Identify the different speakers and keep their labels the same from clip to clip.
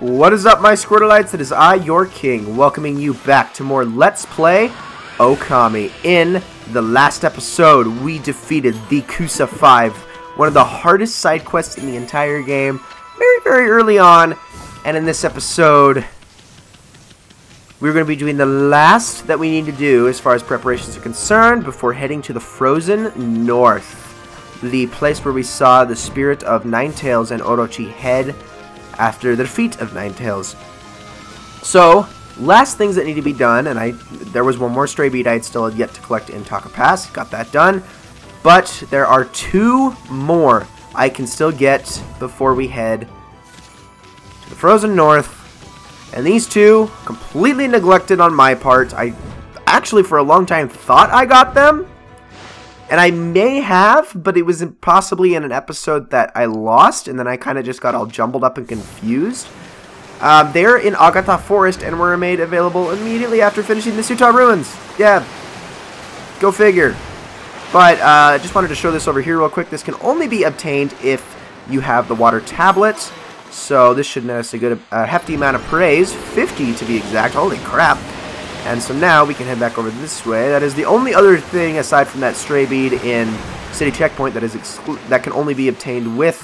Speaker 1: What is up, my Squirtleites? It is I, your king, welcoming you back to more Let's Play Ōkami. In the last episode, we defeated the Kusa 5, one of the hardest side quests in the entire game, very early on. And in this episode, we're going to be doing the last that we need to do as far as preparations are concerned before heading to the Frozen North, the place where we saw the spirit of Ninetails and Orochi head after the defeat of Ninetails. So, last things that need to be done, and there was one more stray bead I had still yet to collect in Taka Pass, got that done, but there are two more I can still get before we head to the Frozen North, and these two, completely neglected on my part. I actually for a long time thought I got them, and I may have, but it was possibly in an episode that I lost, and then I kind of just got all jumbled up and confused. They're in Agatha Forest, and were made available immediately after finishing the Suta Ruins. Yeah, go figure. But I just wanted to show this over here real quick. This can only be obtained if you have the water tablet, so this should net us a good, hefty amount of praise, 50 to be exact. Holy crap. And so now we can head back over this way. That is the only other thing aside from that stray bead in City Checkpoint that is that can only be obtained with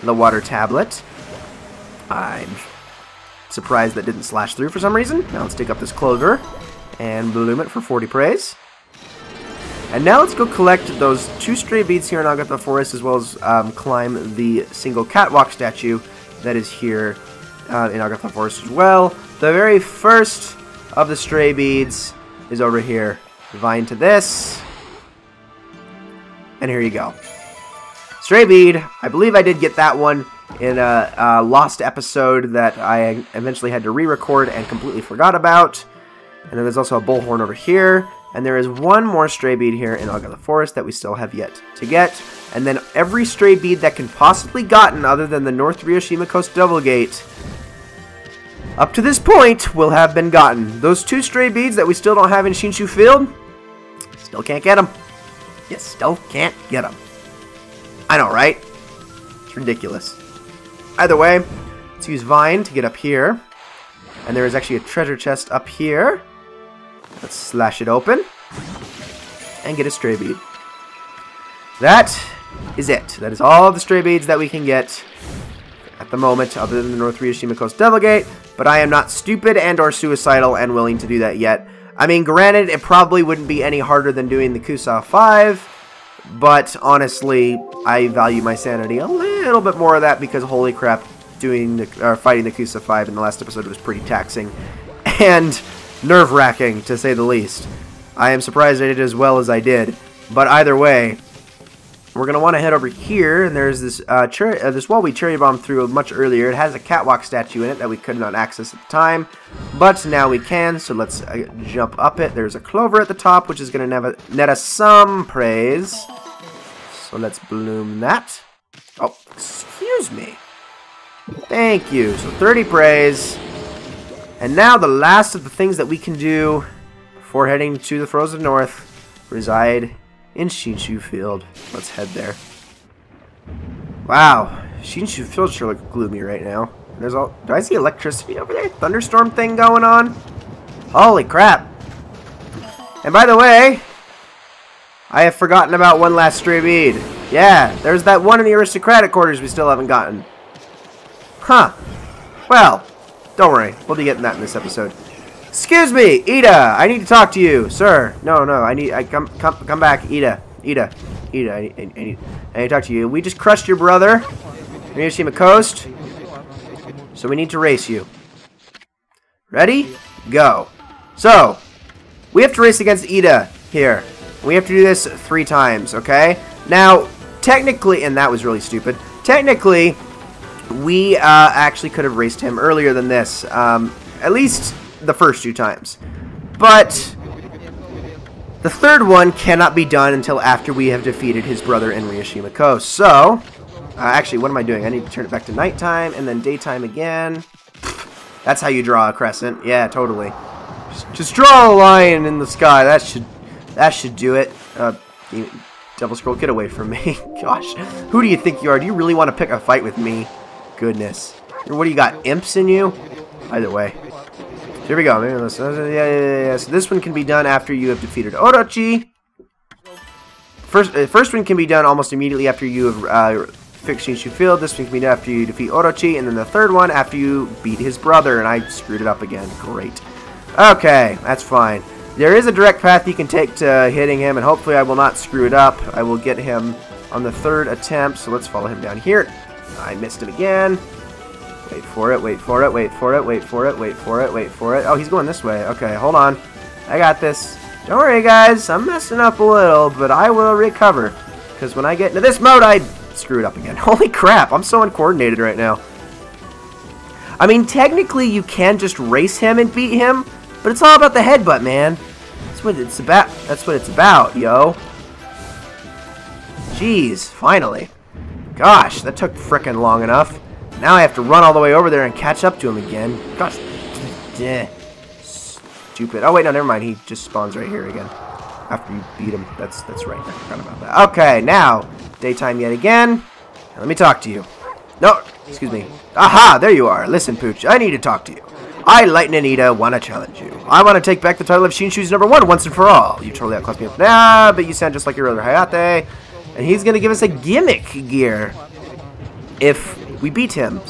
Speaker 1: the water tablet. I'm surprised that didn't slash through for some reason. Now let's take up this clover and bloom it for 40 praise. And now let's go collect those two stray beads here in Agatha Forest, as well as climb the single catwalk statue that is here in Agatha Forest as well. The very first of the stray beads is over here. Vine to this. And here you go. Stray bead. I believe I did get that one in a lost episode that I eventually had to re-record and completely forgot about. And then there's also a bullhorn over here. And there is one more stray bead here in Agatha Forest that we still have yet to get. And then every stray bead that can possibly gotten other than the North Ryushima Coast Devil Gate up to this point will have been gotten. Those two stray beads that we still don't have in Shinshu Field, still can't get them. You still can't get them. I know, right? It's ridiculous. Either way, let's use Vine to get up here. And there is actually a treasure chest up here. Let's slash it open and get a stray bead. That is it. That is all the stray beads that we can get at the moment, other than the North Ryushima Coast Devil Gate. But I am not stupid and or suicidal and willing to do that yet. I mean, granted, it probably wouldn't be any harder than doing the Kusa 5, but honestly, I value my sanity a little bit more of that because holy crap, fighting the Kusa 5 in the last episode was pretty taxing and nerve-wracking, to say the least. I am surprised I did as well as I did, but either way, we're going to want to head over here, and there's this this wall we cherry bombed through much earlier. It has a catwalk statue in it that we could not access at the time, but now we can, so let's jump up it. There's a clover at the top, which is going to net us some praise. So let's bloom that. Oh, excuse me. Thank you. So 30 praise. And now the last of the things that we can do before heading to the Frozen North reside in Shinshu Field. Let's head there. Wow, Shinshu Field sure looks gloomy right now. There's all. Do I see electricity over there? Thunderstorm thing going on? Holy crap! And by the way, I have forgotten about one last stray bead. Yeah, there's that one in the aristocratic quarters we still haven't gotten. Huh. Well, don't worry. We'll be getting that in this episode. Excuse me, Ida. I need to talk to you, sir. No. Come back, Ida. Ida. I need to talk to you. We just crushed your brother, Ryushima Coast. So we need to race you. Ready? Go. So we have to race against Ida here. We have to do this 3 times. Okay. Now, technically, and that was really stupid. Technically, we actually could have raced him earlier than this. At least the first 2 times. But the third one cannot be done until after we have defeated his brother in Ryushima Coast. So, actually, what am I doing? I need to turn it back to nighttime and then daytime again. That's how you draw a crescent. Yeah, totally. Just draw a line in the sky. That should do it. Devil Scroll, get away from me. Gosh, who do you think you are? Do you really want to pick a fight with me? Goodness. Or what do you got? Imps in you? Either way. So here we go. Maybe yeah. So this one can be done after you have defeated Orochi. First one can be done almost immediately after you have fixed Shinshu Field. This one can be done after you defeat Orochi. And then the third one after you beat his brother. And I screwed it up again. Great. Okay, that's fine. There is a direct path you can take to hitting him. And hopefully I will not screw it up. I will get him on the third attempt. So let's follow him down here. I missed him again. Wait for it, wait for it, wait for it, wait for it, wait for it, wait for it. Oh, he's going this way. Okay, hold on. I got this. Don't worry, guys. I'm messing up a little, but I will recover. Because when I get into this mode, I screw it up again. Holy crap, I'm so uncoordinated right now. I mean, technically, you can just race him and beat him, but it's all about the headbutt, man. That's what it's about. That's what it's about, yo. Jeez, finally. Gosh, that took frickin' long enough. Now I have to run all the way over there and catch up to him again. Gosh. Stupid. Oh, wait, no, never mind. He just spawns right here again. After you beat him. That's right. I forgot about that. Okay, now, daytime yet again. Now, let me talk to you. No, excuse me. Aha, there you are. Listen, Pooch, I need to talk to you. I, Lightning Anita, want to challenge you. I want to take back the title of Shinshu's #1 once and for all. You totally outclassed me up. Nah, but you sound just like your other Hayate. And he's going to give us a gimmick gear if we beat him.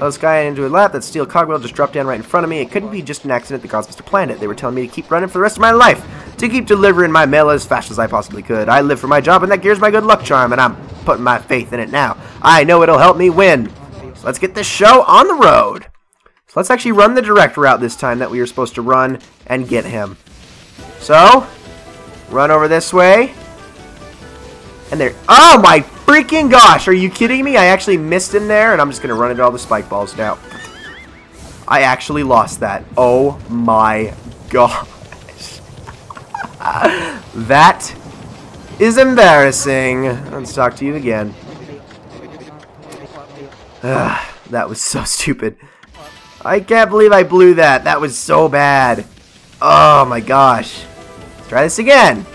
Speaker 1: Oh, this guy into a lap, that steel cogwheel just dropped down right in front of me. It couldn't be just an accident. The gods must have planned it. They were telling me to keep running for the rest of my life, to keep delivering my mail as fast as I possibly could. I live for my job, and that gear's my good luck charm, and I'm putting my faith in it now. I know it'll help me win. So let's get this show on the road. So let's actually run the direct route this time that we were supposed to run and get him. So, run over this way. And there. Oh my freaking gosh! Are you kidding me? I actually missed him there, and I'm just gonna run into all the spike balls now. I actually lost that. Oh my gosh! That is embarrassing. Let's talk to you again. That was so stupid. I can't believe I blew that. That was so bad. Oh my gosh! Let's try this again.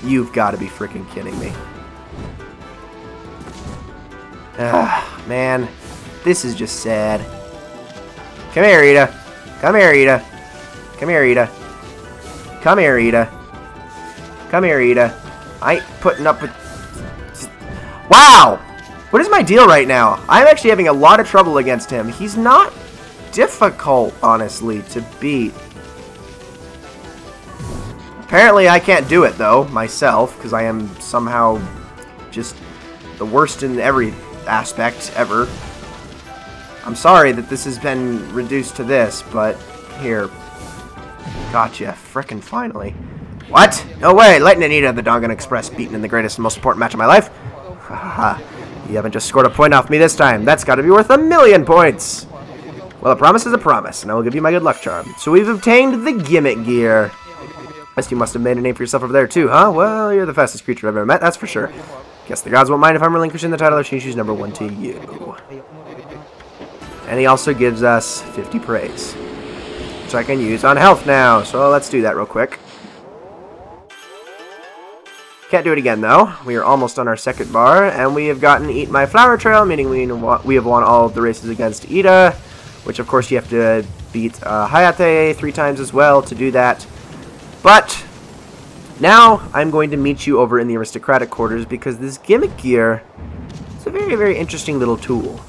Speaker 1: You've got to be freaking kidding me. Man. This is just sad. Come here, Ida. Come here, Ida. Come here, Ida. Come here, Ida. Come here, Ida. I ain't putting up with... Wow! What is my deal right now? I'm actually having a lot of trouble against him. He's not difficult, honestly, to beat. Apparently I can't do it, though, myself, because I am somehow just the worst in every aspect ever. I'm sorry that this has been reduced to this, but here. Gotcha. Frickin' finally. What? No way! Lightning Anita, the Dongan Express, beaten in the greatest and most important match of my life? Haha. You haven't just scored a point off me this time. That's got to be worth 1,000,000 points. Well, a promise is a promise, and I will give you my good luck charm. So we've obtained the gimmick gear. Guess you must have made a name for yourself over there, too, huh? Well, you're the fastest creature I've ever met, that's for sure. Guess the gods won't mind if I'm relinquishing the title of Shinshu's #1 to you. And he also gives us 50 praise, which I can use on health now. So let's do that real quick. Can't do it again, though. We are almost on our second bar, and we have gotten Eat My Flower Trail, meaning we have won all of the races against Ida, which, of course, you have to beat Hayate 3 times as well to do that. But now I'm going to meet you over in the aristocratic quarters because this gimmick gear is a very, very interesting little tool.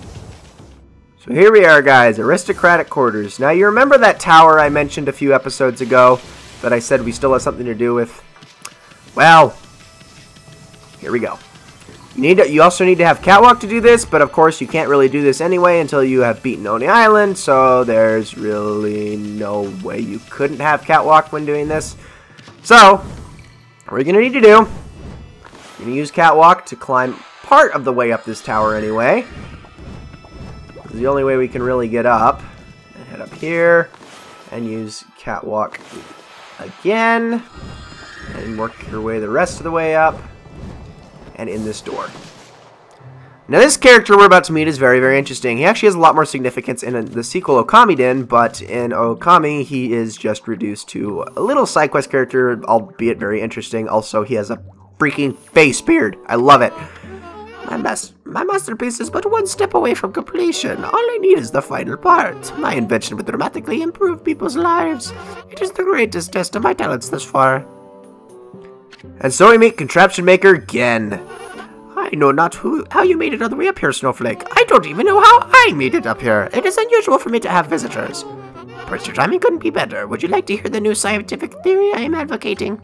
Speaker 1: So here we are, guys, aristocratic quarters. Now you remember that tower I mentioned a few episodes ago that I said we still have something to do with? Well, here we go. You also need to have Catwalk to do this, but of course you can't really do this anyway until you have beaten Oni Island, so there's really no way you couldn't have Catwalk when doing this. So, what you're going to need to do, you're going to use Catwalk to climb part of the way up this tower anyway. This is the only way we can really get up. And head up here, and use Catwalk again, and work your way the rest of the way up. And in this door. Now this character we're about to meet is very, very interesting. He actually has a lot more significance in the sequel Ōkami did, but in Ōkami he is just reduced to a little side quest character, albeit very interesting. Also, he has a freaking face beard. I love it. My masterpiece is but one step away from completion. All I need is the final part. My invention would dramatically improve people's lives. It is the greatest test of my talents thus far. And so we meet Contraption Maker again. I know not how you made it all the way up here, Snowflake. I don't even know how I made it up here. It is unusual for me to have visitors. Perhaps your timing couldn't be better. Would you like to hear the new scientific theory I am advocating?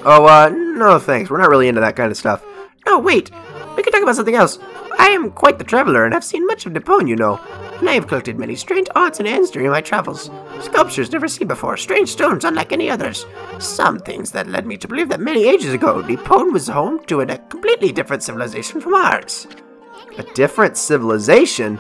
Speaker 1: Oh, no thanks. We're not really into that kind of stuff. No, wait. We can talk about something else. I am quite the traveler and have seen much of Nippon, you know. And I have collected many strange odds and ends during my travels. Sculptures never seen before, strange stones unlike any others. Some things that led me to believe that many ages ago, Nippon was home to a completely different civilization from ours. A different civilization?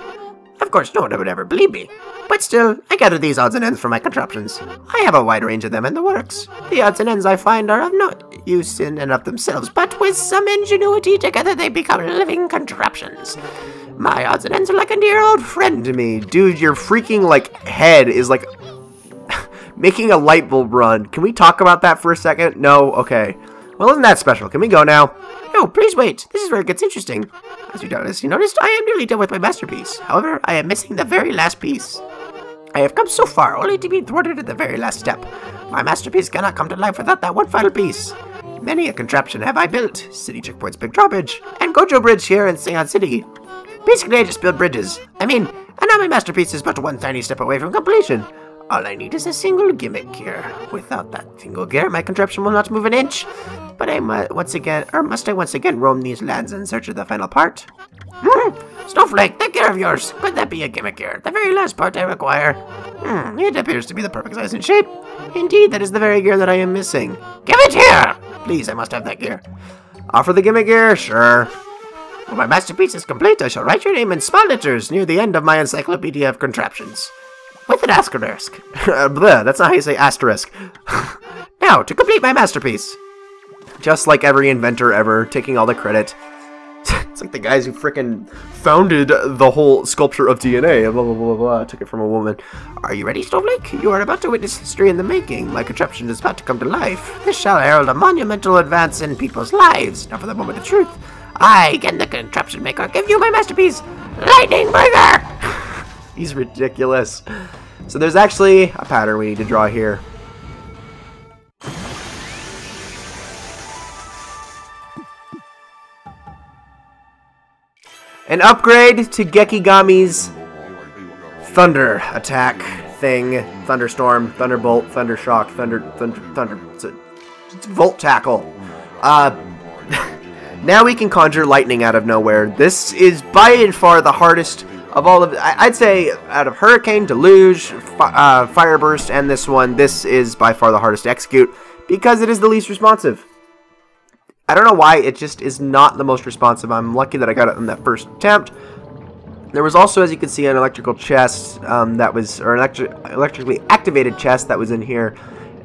Speaker 1: Of course, no one would ever believe me. But still, I gathered these odds and ends from my contraptions. I have a wide range of them in the works. The odds and ends I find are of no use in and of themselves, but with some ingenuity together they become living contraptions. My odds and ends are like a dear old friend to me. Dude, your freaking, head is, making a light bulb run. Can we talk about that for a second? No? Okay. Well, isn't that special? Can we go now? No, please wait. This is where it gets interesting. As you doubtless noticed, I am nearly done with my masterpiece. However, I am missing the very last piece. I have come so far, only to be thwarted at the very last step. My masterpiece cannot come to life without that one final piece. Many a contraption have I built. City Checkpoint's Big Drawbridge, and Gojo Bridge here in Seon City. Basically, I just build bridges. And now my masterpiece is but one tiny step away from completion. All I need is a single gimmick gear. Without that single gear, my contraption will not move an inch. But must I once again roam these lands in search of the final part? Snowflake, that gear of yours, could that be a gimmick gear? The very last part I require. It appears to be the perfect size and shape. Indeed, that is the very gear that I am missing. Give it here! Please, I must have that gear. Offer the gimmick gear? Sure. When my masterpiece is complete, I shall write your name in small letters near the end of my encyclopedia of contraptions. With an asterisk. Bleh, that's not how you say asterisk. Now, to complete my masterpiece. Just like every inventor ever, taking all the credit. It's like the guys who frickin' founded the whole sculpture of DNA. Blah, blah, blah, blah. Took it from a woman. Are you ready, Snowflake? You are about to witness history in the making. My contraption is about to come to life. This shall herald a monumental advance in people's lives. Now for the moment of truth. I, Ken the Contraption Maker, give you my masterpiece, Lightning Bringer! He's ridiculous. So there's actually a pattern we need to draw here. An upgrade to Gekigami's Thunder attack thing. Thunderstorm, Thunderbolt, Thundershock, Thunder. It's Volt Tackle. Now we can conjure lightning out of nowhere. This is by and far the hardest of all of... I'd say out of Hurricane, Deluge, Fire Burst, and this one, this is by far the hardest to execute because it is the least responsive. I don't know why, it just is not the most responsive. I'm lucky that I got it on that first attempt. There was also, as you can see, an electrical chest that was... or an electrically activated chest that was in here.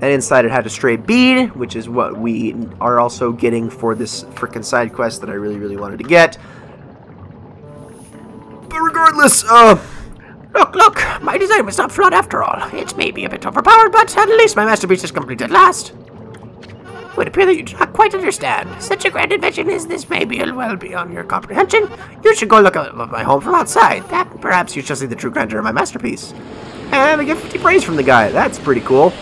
Speaker 1: And inside it had a stray bead, which is what we are also getting for this frickin' side quest that I really, really wanted to get. But regardless, Look, my design was not flawed after all. It may be a bit overpowered, but at least my masterpiece is complete at last. It would appear that you do not quite understand. Such a grand invention as this may be well beyond your comprehension. You should go look at my home from outside. That perhaps you shall see the true grandeur of my masterpiece. And I get 50 praise from the guy. That's pretty cool.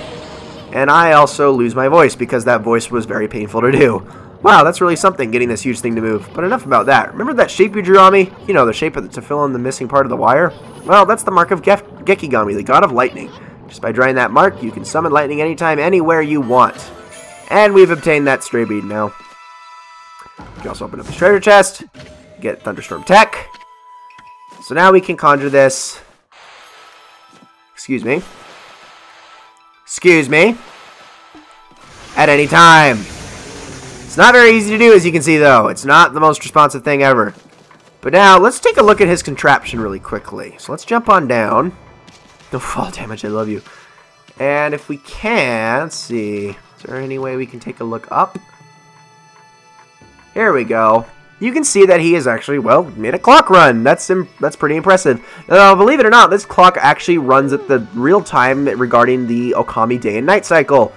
Speaker 1: And I also lose my voice because that voice was very painful to do. Wow, that's really something, getting this huge thing to move. But enough about that. Remember that shape you drew on me? You know, the shape to fill in the missing part of the wire? Well, that's the mark of Gekigami, the god of lightning. Just by drawing that mark, you can summon lightning anytime, anywhere you want. And we've obtained that stray bead now. You can also open up the treasure chest, get Thunderstorm Tech. So now we can conjure this. Excuse me, at any time. It's not very easy to do, as you can see, though. It's not the most responsive thing ever. But now, let's take a look at his contraption really quickly. So let's jump on down. No fall damage, I love you. And if we can, let's see. Is there any way we can take a look up? Here we go. You can see that he has actually, well, made a clock run. That's pretty impressive. Believe it or not, this clock actually runs at the real time regarding the Ōkami day and night cycle.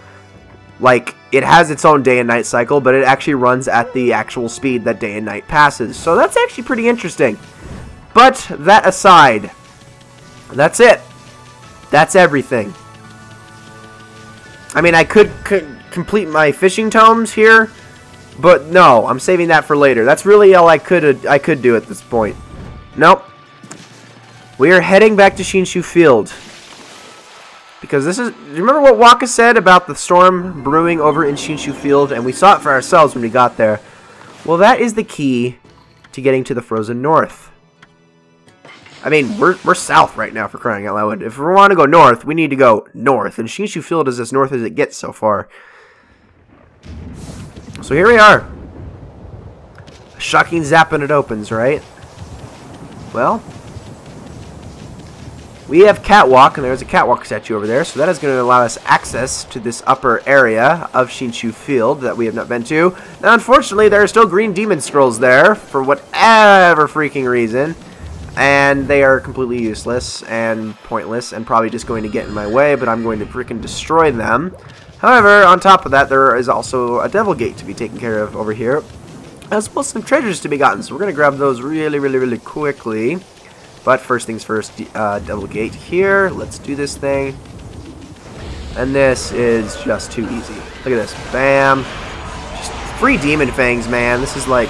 Speaker 1: Like, it has its own day and night cycle, but it actually runs at the actual speed that day and night passes. So that's actually pretty interesting. But that aside, that's it. That's everything. I mean, I could complete my fishing tomes here, but no, I'm saving that for later. That's really all I could do at this point. Nope. We are heading back to Shinshu Field. Because this is... Remember what Waka said about the storm brewing over in Shinshu Field? And we saw it for ourselves when we got there. Well, that is the key to getting to the Frozen North. I mean, we're south right now, for crying out loud. If we want to go north, we need to go north. And Shinshu Field is as north as it gets so far. So here we are. A shocking zap and it opens, right? Well... We have Catwalk, and there's a Catwalk statue over there, so that is going to allow us access to this upper area of Shinshu Field that we have not been to. Now, unfortunately, there are still green demon scrolls there, for whatever freaking reason, and they are completely useless and pointless, and probably just going to get in my way, but I'm going to freaking destroy them. However, on top of that, there is also a Devil Gate to be taken care of over here, as well as some treasures to be gotten, so we're going to grab those really quickly. But first things first, Devil Gate here. Let's do this thing. And this is just too easy. Look at this. Bam. Just free Demon Fangs, man. This is like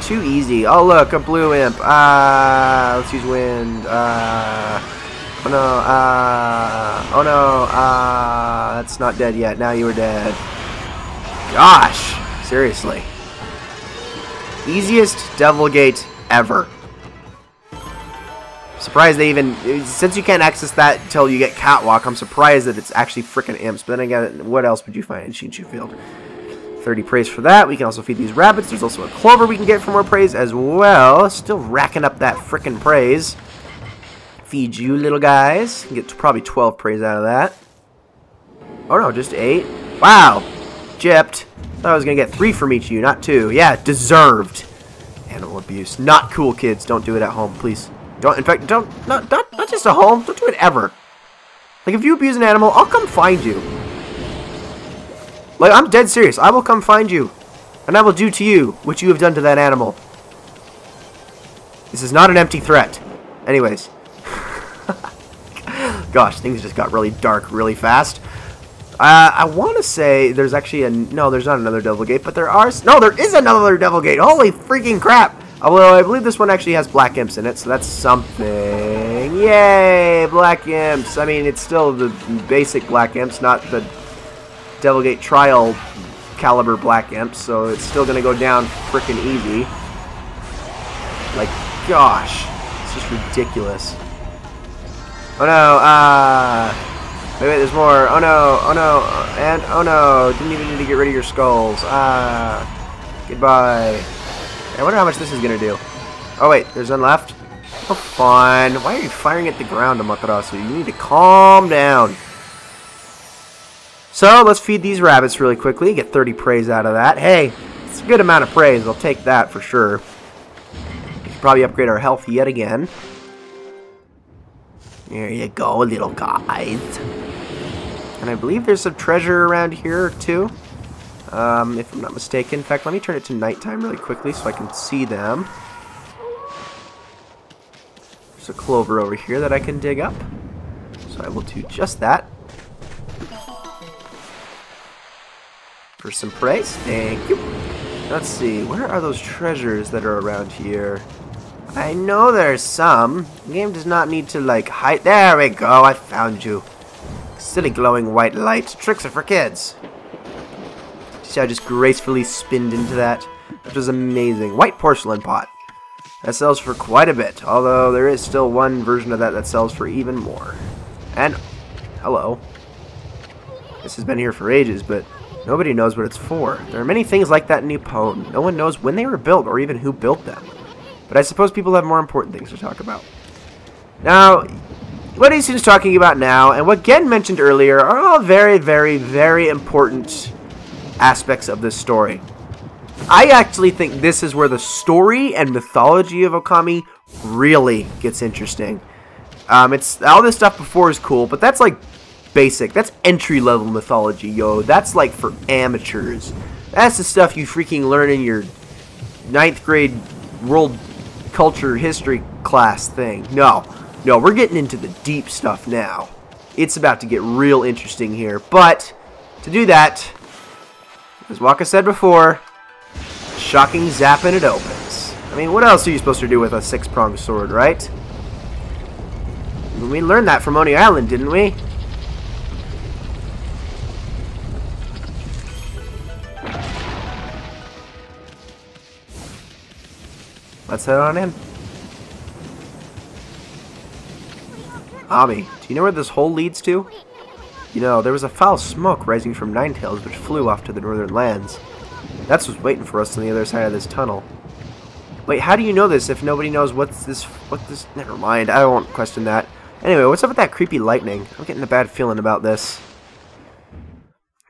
Speaker 1: too easy. Oh, look, a blue imp. Let's use wind. Oh, no. Oh, no. That's not dead yet. Now you are dead. Gosh. Seriously. Easiest Devil Gate ever. Surprised they even, since you can't access that until you get Catwalk, I'm surprised that it's actually frickin' imps. But then again, what else would you find in Shinshu Field? 30 praise for that. We can also feed these rabbits. There's also a clover we can get for more praise as well. Still racking up that frickin' praise. Feed you little guys. Get probably 12 praise out of that. Oh no, just 8. Wow. Gypped. Thought I was going to get 3 from each of you, not 2. Yeah, deserved. Animal abuse. Not cool, kids. Don't do it at home, please. Don't, in fact, not just at home. Don't do it ever. Like, if you abuse an animal, I'll come find you. Like, I'm dead serious. I will come find you. And I will do to you what you have done to that animal. This is not an empty threat. Anyways. Gosh, things just got really dark really fast. I want to say there's actually a... No, there's not another Devil Gate, but there are... No, there is another Devil Gate. Holy freaking crap. Although I believe this one actually has black imps in it, so that's something. Yay, black imps. I mean, it's still the basic black imps, not the Devil Gate trial caliber black imps, so it's still going to go down freaking easy. Like, gosh, it's just ridiculous. Oh no, wait, there's more. Oh no, and oh no, didn't even need to get rid of your skulls. Goodbye. I wonder how much this is going to do. Oh, wait. There's none left? Oh, fun. Why are you firing at the ground, Amaterasu? You need to calm down. So, let's feed these rabbits really quickly. Get 30 praise out of that. Hey, it's a good amount of praise. I'll take that for sure. We should probably upgrade our health yet again. There you go, little guys. And I believe there's some treasure around here, too. If I'm not mistaken. In fact, let me turn it to nighttime really quickly so I can see them. There's a clover over here that I can dig up. So I will do just that. For some praise. Thank you. Let's see. Where are those treasures that are around here? I know there's some. The game does not need to, like, hide. There we go. I found you. Silly glowing white light. Tricks are for kids. See how I just gracefully spinned into that? Which was amazing. White porcelain pot. That sells for quite a bit. Although there is still one version of that that sells for even more. And, hello. This has been here for ages, but nobody knows what it's for. There are many things like that in Nippon. No one knows when they were built or even who built them. But I suppose people have more important things to talk about. Now, what he's talking about now, and what Gen mentioned earlier, are all very, very important aspects of this story. I actually think this is where the story and mythology of Ōkami really gets interesting. It's all this stuff before is cool, but that's like basic. That's entry-level mythology, yo. That's like for amateurs. That's the stuff you freaking learn in your 9th grade world culture history class thing. No, we're getting into the deep stuff now. It's about to get real interesting here. But to do that, as Waka said before, shocking zap and it opens. I mean, what else are you supposed to do with a 6-pronged sword, right? We learned that from Oni Island, didn't we? Let's head on in. Ami, do you know where this hole leads to? You know, there was a foul smoke rising from Ninetails which flew off to the northern lands. That's what's waiting for us on the other side of this tunnel. Wait, how do you know this if nobody knows what this... Never mind, I won't question that. Anyway, what's up with that creepy lightning? I'm getting a bad feeling about this.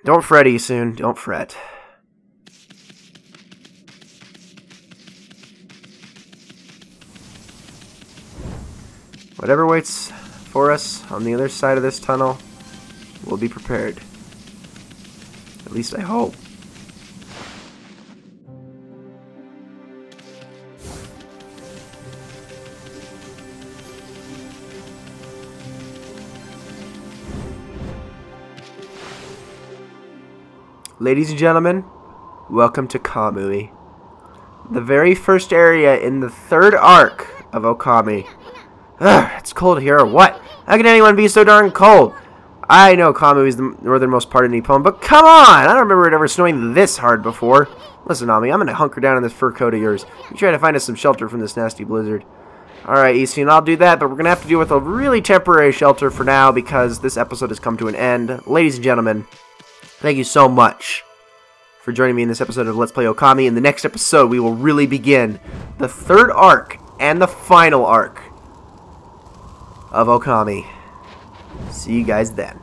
Speaker 1: Don't fret, Isun. Don't fret. Whatever waits for us on the other side of this tunnel, we'll be prepared. At least I hope. Ladies and gentlemen, welcome to Kamui, the very first area in the 3rd arc of Ōkami. Ugh, it's cold here or what? How can anyone be so darn cold? I know Kamui is the northernmost part of Nippon, but come on! I don't remember it ever snowing this hard before. Listen, Ami, I'm gonna hunker down in this fur coat of yours. You try to find us some shelter from this nasty blizzard. Alright, Isun, I'll do that, but we're gonna have to deal with a really temporary shelter for now because this episode has come to an end. Ladies and gentlemen, thank you so much for joining me in this episode of Let's Play Ōkami. In the next episode, we will really begin the 3rd arc and the final arc of Ōkami. See you guys then.